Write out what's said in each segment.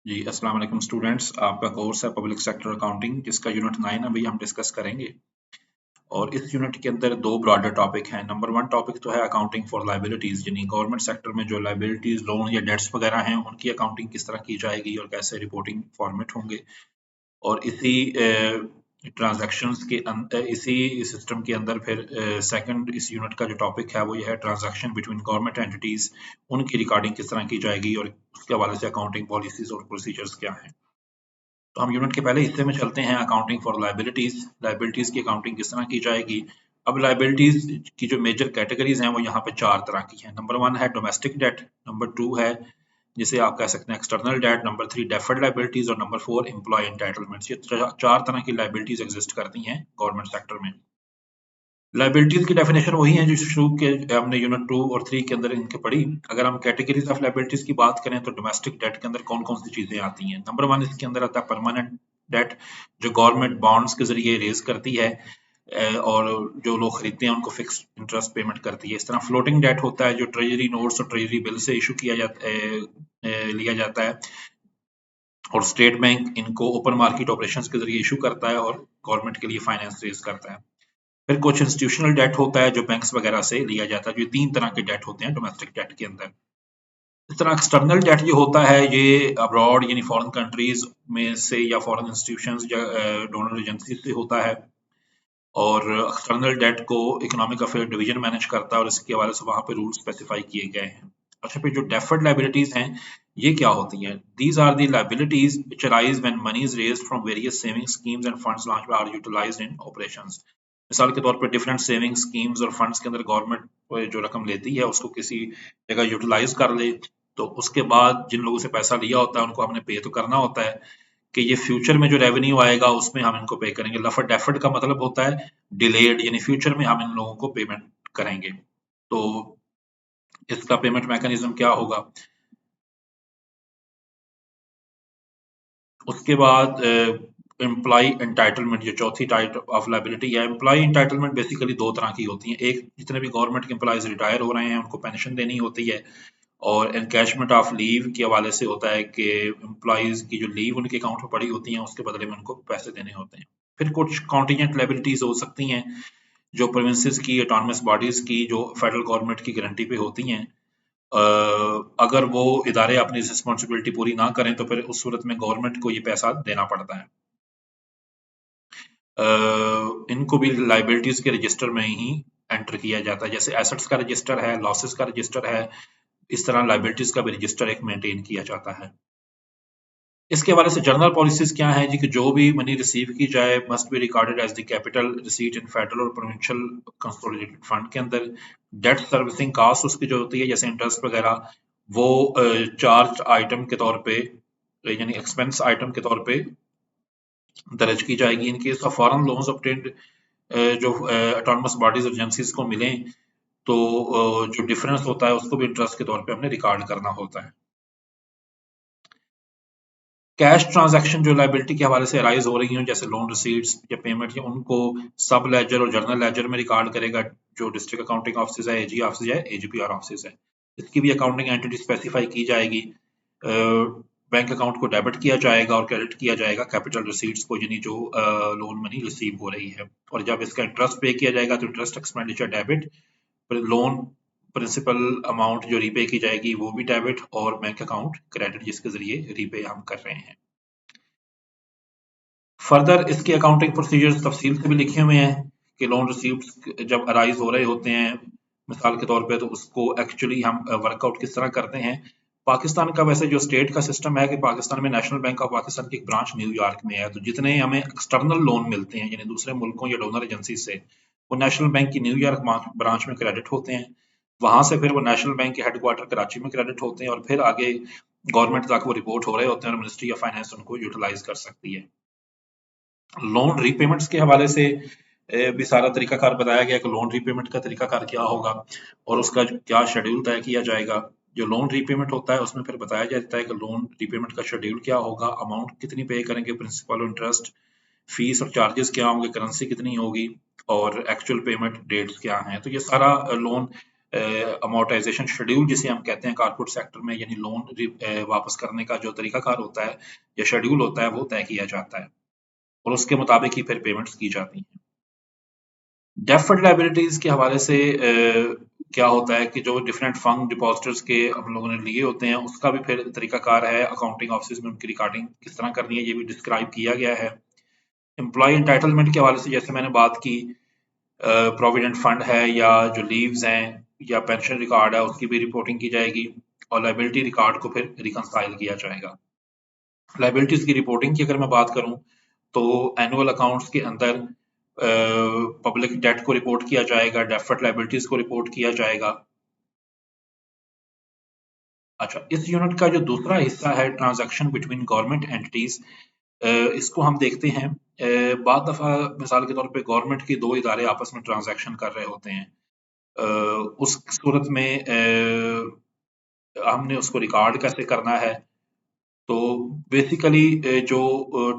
जी, अस्सलाम वालेकुम स्टूडेंट्स। आपका कोर्स है पब्लिक सेक्टर अकाउंटिंग जिसका यूनिट 9 अभी हम डिस्कस करेंगे। और इस यूनिट के अंदर दो ब्रॉडर टॉपिक हैं। नंबर 1 टॉपिक तो है अकाउंटिंग फॉर लायबिलिटीज़, यानी गवर्नमेंट सेक्टर में जो लायबिलिटीज़, लोन या डेट्स वगैरह हैं उनकी अकाउंटिंग किस तरह की जाएगी और कैसे रिपोर्टिंग फॉर्मेट होंगे। और इसी ट्रांजैक्शंस के इसी सिस्टम के अंदर फिर सेकंड इस यूनिट का जो टॉपिक है वो ये है ट्रांजैक्शन बिटवीन गवर्नमेंट एंटिटीज़, उनकी रिकॉर्डिंग किस तरह की जाएगी और उसके हवाले से अकाउंटिंग पॉलिसीज़ और प्रोसीजर्स क्या हैं। तो हम यूनिट के पहले हिस्से में चलते हैं, अकाउंटिंग फॉर लायबिलिटीज। लायबिलिटीज की अकाउंटिंग किस तरह की जाएगी। अब लायबिलिटीज की जो मेजर कैटेगरीज हैं वो यहाँ पे 4 तरह की हैं। नंबर 1 है डोमेस्टिक डेट, नंबर 2 है जिसे आप कह सकते हैं external debt, number 3 deferred liabilities और नंबर 4 एम्प्लॉय एंटाइटलमेंट्स। ये 4 तरह की लायबिलिटीज एग्जिस्ट करती हैं गवर्नमेंट सेक्टर में। लायबिलिटीज की डेफिनेशन वही है जो शुरू के हमने यूनिट 2 और 3 के अंदर इनके पढ़ी। अगर हम कैटेगरीज ऑफ लायबिलिटीज की बात करें तो डोमेस्टिक डेट के अंदर कौन कौन सी चीजें आती हैं। नंबर 1 इसके अंदर आता है परमानेंट डेट, जो गवर्नमेंट बॉन्ड्स के जरिए रेज करती है और जो लोग खरीदते हैं उनको फिक्स इंटरेस्ट पेमेंट करती है। इस तरह फ्लोटिंग डेट होता है जो ट्रेजरी नोट्स और ट्रेजरी बिल से इशू किया जाता लिया जाता है और स्टेट बैंक इनको ओपन मार्केट ऑपरेशंस के जरिए इशू करता है और गवर्नमेंट के लिए फाइनेंस रेज करता है। फिर कुछ इंस्टीट्यूशनल डेट होता है जो बैंक्स वगैरह से लिया जाता है। जो 3 तरह के डेट होते हैं डोमेस्टिक डेट के अंदर। इस तरह एक्सटर्नल डेट जो होता है ये अब्रॉड यानी फॉरेन कंट्रीज में से या फॉरेन इंस्टीट्यूशंस या डोनर एजेंसी से होता है और एक्सटर्नल डेट को इकोनॉमिक अफेयर डिवीजन मैनेज करता है और इसके हवाले से वहां पे रूल स्पेसिफाई किए गए हैं। अच्छा, फिर जो डेफर्ड लायबिलिटीज हैं ये क्या होती हैं। These are the liabilities which arise when money is raised from various saving schemes and funds launched or utilized in operations. मिसाल के तौर पर डिफरेंट सेविंग स्कीम्स और फंड्स के अंदर गवर्नमेंट जो रकम लेती है उसको किसी जगह यूटिलाइज कर ले, तो उसके बाद जिन लोगों से पैसा लिया होता है उनको हमने पे तो करना होता है कि ये फ्यूचर में जो रेवेन्यू आएगा उसमें हम इनको पे करेंगे। लफर डेफर्ड का मतलब होता है डिलेड, यानी फ्यूचर में हम इन लोगों को पेमेंट करेंगे। तो इसका पेमेंट मैकेनिज्म क्या होगा। उसके बाद एम्प्लॉय एंटाइटलमेंट, जो चौथी टाइप ऑफ लायबिलिटी है। एम्प्लॉय एंटाइटलमेंट बेसिकली दो तरह की होती है। एक, जितने भी गवर्नमेंट के एम्प्लॉयज रिटायर हो रहे हैं उनको पेंशन देनी होती है और एनकैशमेंट ऑफ लीव के हवाले से होता है कि एम्प्लॉयज की जो लीव उनके अकाउंट में पड़ी होती है उसके बदले में उनको पैसे देने होते हैं। फिर कुछ कॉन्टीजेंट लायबिलिटीज हो सकती हैं जो प्रोविंसेस की ऑटोनमस बॉडीज की जो फेडरल गवर्नमेंट की गारंटी पे होती हैं। अगर वो इदारे अपनी रिस्पॉन्सिबिलिटी पूरी ना करें तो फिर उस सूरत में गवर्नमेंट को ये पैसा देना पड़ता है। इनको भी लाइबिलिटीज के रजिस्टर में ही एंटर किया जाता है। जैसे एसेट्स का रजिस्टर है, लॉसेस का रजिस्टर है, इस तरह लाइबिलिटीज का भी रजिस्टर एक मेंटेन किया जाता है। इसके हवाले से जर्नल पॉलिसीज क्या है जी, कि जो भी मनी रिसीव की जाए must be recorded as the capital receipt in federal और प्रोविंशियल कंसोलिडेटेड फंड के अंदर। डेट सर्विसिंग कास्ट उसकी जो होती है जैसे इंटरेस्ट वगैरह वो चार्ज आइटम के तौर पे यानी एक्सपेंस आइटम के तौर पे दर्ज की जाएगी। In case of foreign loans obtained जो ऑटोनमस बॉडीज एजेंसीज को मिलें तो जो डिफरेंस होता है उसको भी इंटरेस्ट के तौर पे हमने रिकॉर्ड करना होता है। कैश ट्रांजैक्शन जो लायबिलिटी के हवाले से अराइज हो रही हैं जैसे लोन रिसीट्स या पेमेंट या उनको सब लेजर और जर्नल लेजर में रिकॉर्ड करेगा जो डिस्ट्रिक्ट अकाउंटिंग ऑफिस है, एजी ऑफिस है, एजीपीआर ऑफिस है। इसकी भी अकाउंटिंग एंटिटी स्पेसिफाई की जाएगी। बैंक अकाउंट को डेबिट किया जाएगा और क्रेडिट किया जाएगा कैपिटल रिसीट्स को, यानी जो लोन मनी रिसीव हो रही है। और जब इसका इंटरेस्ट पे किया जाएगा तो interest expenditure debit, loan principal amount जो रीपे की जाएगी वो भी डेबिट और बैंक अकाउंट क्रेडिट जिसके जरिए रीपे हम कर रहे हैं। फर्दर इसके अकाउंटिंग प्रोसीजर्स तफसील से भी लिखे हुए हैं कि लोन रिसीव्स जब अराइज हो रहे होते हैं मिसाल के तौर पे तो उसको एक्चुअली हम वर्कआउट किस तरह करते हैं। पाकिस्तान का वैसे जो स्टेट का सिस्टम है कि पाकिस्तान में नेशनल बैंक ऑफ पाकिस्तान की एक ब्रांच न्यूयॉर्क में है, तो जितने हमें एक्सटर्नल लोन मिलते हैं यानी दूसरे मुल्कों या डोनर एजेंसी से वो नेशनल बैंक की न्यूयॉर्क ब्रांच में क्रेडिट होते हैं। वहां से फिर वो नेशनल बैंक के हेडक्वार्टर कराची में क्रेडिट होते हैं और फिर आगे गवर्नमेंट तक वो रिपोर्ट हो रहे होते हैं और मिनिस्ट्री ऑफ फाइनेंस उनको यूटिलाइज कर सकती है। लोन रीपेमेंट्स के हवाले से भी सारा तरीकाकार बताया गया कि लोन रीपेमेंट का तरीकाकार क्या होगा और उसका क्या शेड्यूल तय किया जाएगा। जो लोन रीपेमेंट होता है उसमें फिर बताया जाता है कि लोन रीपेमेंट का शेड्यूल क्या होगा, अमाउंट कितनी पे करेंगे, प्रिंसिपल और इंटरेस्ट, फीस और चार्जेस क्या होंगे, करेंसी कितनी होगी और एक्चुअल पेमेंट डेट्स क्या हैं। तो ये सारा लोन अमोर्टाइजेशन शेड्यूल जिसे हम कहते हैं कॉर्पोरेट सेक्टर में, यानी लोन वापस करने का जो तरीकाकार होता है या शेड्यूल होता है वो तय किया जाता है और उसके मुताबिक ही फिर पेमेंट्स की जाती हैं। डेफर्ड लायबिलिटीज के हवाले से क्या होता है कि जो डिफरेंट फंड डिपॉजिटर्स के हम लोगों ने लिए होते हैं उसका भी फिर तरीकाकार है, अकाउंटिंग ऑफिस में उनकी रिकॉर्डिंग किस तरह करनी है ये भी डिस्क्राइब किया गया है। एम्प्लॉय एंटाइटलमेंट के हवाले से जैसे मैंने बात की, प्रोविडेंट फंड है या जो लीव्स हैं या पेंशन रिकॉर्ड है उसकी भी रिपोर्टिंग की जाएगी और लाइबिलिटी रिकॉर्ड को फिर रिकंसाइल किया जाएगा। लाइबिलिटीज की रिपोर्टिंग की अगर मैं बात करूं तो एनुअल अकाउंट्स के अंदर पब्लिक डेट को रिपोर्ट किया जाएगा, डेफर्ड लाइबिलिटीज को रिपोर्ट किया जाएगा। अच्छा, इस यूनिट का जो दूसरा हिस्सा है ट्रांजैक्शन बिटवीन गवर्नमेंट एंटिटीज, इसको हम देखते हैं। बाद दफा मिसाल के तौर पे गवर्नमेंट के दो इदारे आपस में ट्रांजैक्शन कर रहे होते हैं, उस सूरत में हमने उसको रिकॉर्ड कैसे करना है। तो बेसिकली जो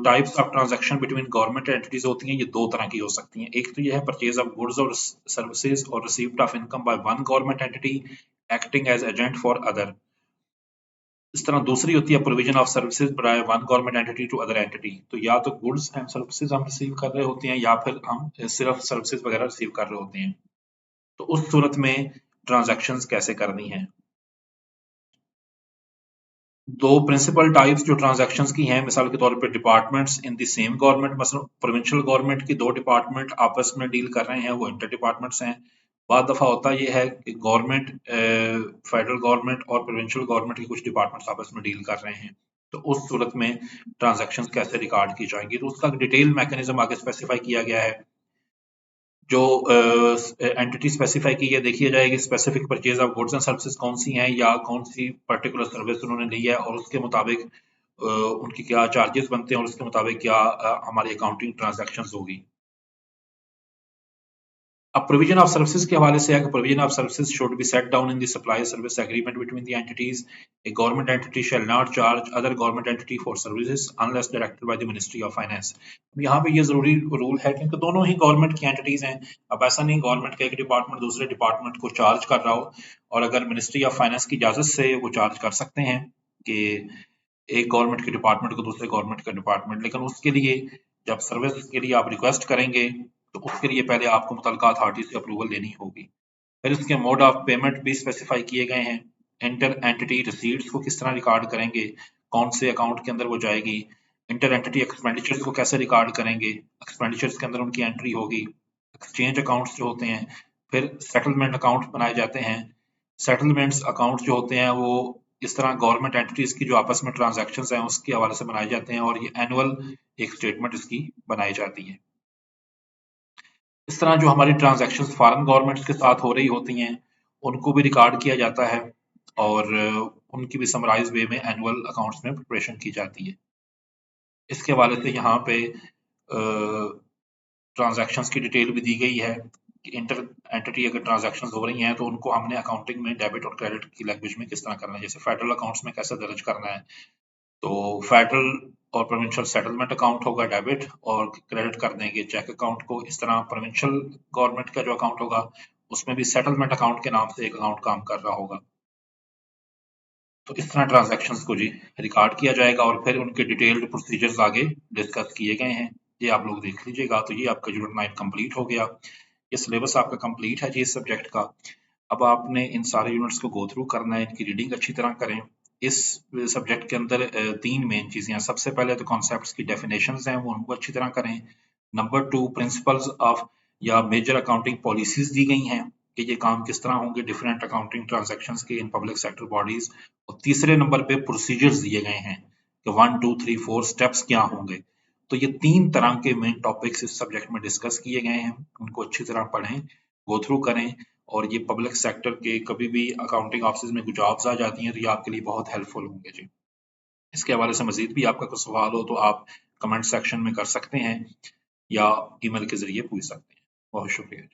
types of transaction between government entities होती हैं ये दो तरह की हो सकती हैं। एक तो ये है परचेज ऑफ गुड्स और सर्विसेज और receipt of income by one government entity acting as agent for other. इस तरह दूसरी होती है provision of services by one government entity to other entity. तो या तो गुड्स एंड सर्विसेज हम रिसीव कर रहे होते हैं या फिर हम सिर्फ सर्विसेज वगैरह रिसीव कर रहे होते हैं। तो उस सूरत में ट्रांजैक्शंस कैसे करनी है। दो प्रिंसिपल टाइप्स जो ट्रांजैक्शंस की हैं, मिसाल के तौर पे departments in the same government, मतलब प्रोविंशियल गवर्नमेंट की दो डिपार्टमेंट आपस में डील कर रहे हैं वो इंटर डिपार्टमेंट्स हैं। बाद दफा होता ये है कि गवर्नमेंट, फेडरल गवर्नमेंट और प्रोविंशियल गवर्नमेंट के कुछ डिपार्टमेंट्स आपस में डील कर रहे हैं। तो उस सूरत में ट्रांजैक्शंस कैसे रिकॉर्ड की जाएंगी, तो उसका डिटेल मैकेनिज्म आगे स्पेसिफाई किया गया है। जो एंटिटी स्पेसिफाई की है देखिए जाएगी specific purchase of goods and services कौन सी हैं या कौन सी पर्टिकुलर सर्विस उन्होंने ली है और उसके मुताबिक उनकी क्या चार्जेस बनते हैं और उसके मुताबिक क्या हमारी अकाउंटिंग ट्रांजैक्शंस होगी। अब प्रोविजन ऑफ सर्विसेज के हवाले से है कि provision of services should be set down in the supply service agreement between the entities. A government entity shall not charge other government entity for services unless directed by the ministry of finance. यहाँ पे ये जरूरी rule है क्योंकि दोनों ही government की entities हैं। अब ऐसा नहीं गवर्नमेंट का एक डिपार्टमेंट दूसरे डिपार्टमेंट को चार्ज कर रहा हो, और अगर मिनिस्ट्री ऑफ फाइनेंस की इजाजत से वो चार्ज कर सकते हैं कि एक गवर्नमेंट के डिपार्टमेंट को दूसरे गवर्नमेंट का डिपार्टमेंट, लेकिन उसके लिए जब सर्विस के लिए आप रिक्वेस्ट करेंगे तो उसके लिए पहले आपको मुतलका अथॉरिटी से अप्रूवल लेनी होगी। फिर इसके मोड ऑफ पेमेंट भी स्पेसिफाई किए गए हैं। इंटर एंटिटी रिसीट्स को किस तरह रिकॉर्ड करेंगे, कौन से अकाउंट के अंदर वो जाएगी। इंटर एंटिटी एक्सपेंडिचर्स को कैसे रिकॉर्ड करेंगे, एक्सपेंडिचर्स के अंदर उनकी एंट्री होगी। एक्सचेंज अकाउंट्स जो होते हैं, फिर सेटलमेंट अकाउंट बनाए जाते हैं। सेटलमेंट्स अकाउंट जो होते हैं वो इस तरह गवर्नमेंट एंटिटीज की जो आपस में ट्रांजैक्शंस हैं उसके हवाले से बनाए जाते हैं और ये एनुअल एक स्टेटमेंट इसकी बनाई जाती है। इस तरह जो हमारी ट्रांजैक्शंस फॉरेन गवर्नमेंट्स के साथ हो रही होती हैं उनको भी रिकॉर्ड किया जाता है और उनकी भी समराइज वे में एनुअल अकाउंट्स में प्रिपरेशन की जाती है। इसके हवाले से यहाँ पे ट्रांजैक्शंस की डिटेल भी दी गई है कि इंटर एंटिटी अगर ट्रांजैक्शंस हो रही हैं तो उनको हमने अकाउंटिंग में डेबिट और क्रेडिट की लैंग्वेज में किस तरह करना है। जैसे फेडरल अकाउंट्स में कैसे दर्ज करना है, तो फेडरल और प्रोविंशियल सेटलमेंट अकाउंट होगा डेबिट और क्रेडिट कर देंगे चेक अकाउंट को। इस तरह प्रोविंशियल गवर्नमेंट का जो अकाउंट होगा उसमें भी सेटलमेंट अकाउंट के नाम से एक अकाउंट काम कर रहा होगा। तो इस तरह ट्रांजैक्शंस को जी रिकॉर्ड किया जाएगा और फिर उनके डिटेल्ड प्रोसीजर्स आगे डिस्कस किए गए हैं, ये आप लोग देख लीजिएगा। तो ये आपका यूनिट 9 कंप्लीट हो गया, ये सिलेबस आपका कंप्लीट है जी इस सब्जेक्ट का। अब आपने इन सारे यूनिट्स को गो थ्रू करना है, इनकी रीडिंग अच्छी तरह करें। इस सब्जेक्ट के अंदर तीन मेन चीजें हैं। सबसे पहले तो कॉन्सेप्ट्स की डेफिनेशंस हैं वो उनको अच्छी तरह करें। नंबर 2 प्रिंसिपल्स ऑफ या मेजर अकाउंटिंग पॉलिसीज दी गई हैं कि ये काम किस तरह होंगे डिफरेंट अकाउंटिंग ट्रांजैक्शंस के इन पब्लिक सेक्टर बॉडीज। और तीसरे नंबर पे प्रोसीजर्स दिए गए हैं कि 1 2 3 4 स्टेप्स क्या होंगे। तो ये तीन तरह के मेन टॉपिक्स इस सब्जेक्ट में डिस्कस किए गए हैं, उनको अच्छी तरह पढ़ें, गो थ्रू करें। और ये पब्लिक सेक्टर के कभी भी अकाउंटिंग ऑफिस में कुछ जॉब्स आ जाती हैं तो ये आपके लिए बहुत हेल्पफुल होंगे जी। इसके हवाले से मजीद भी आपका कोई सवाल हो तो आप कमेंट सेक्शन में कर सकते हैं या ईमेल के जरिए पूछ सकते हैं। बहुत शुक्रिया।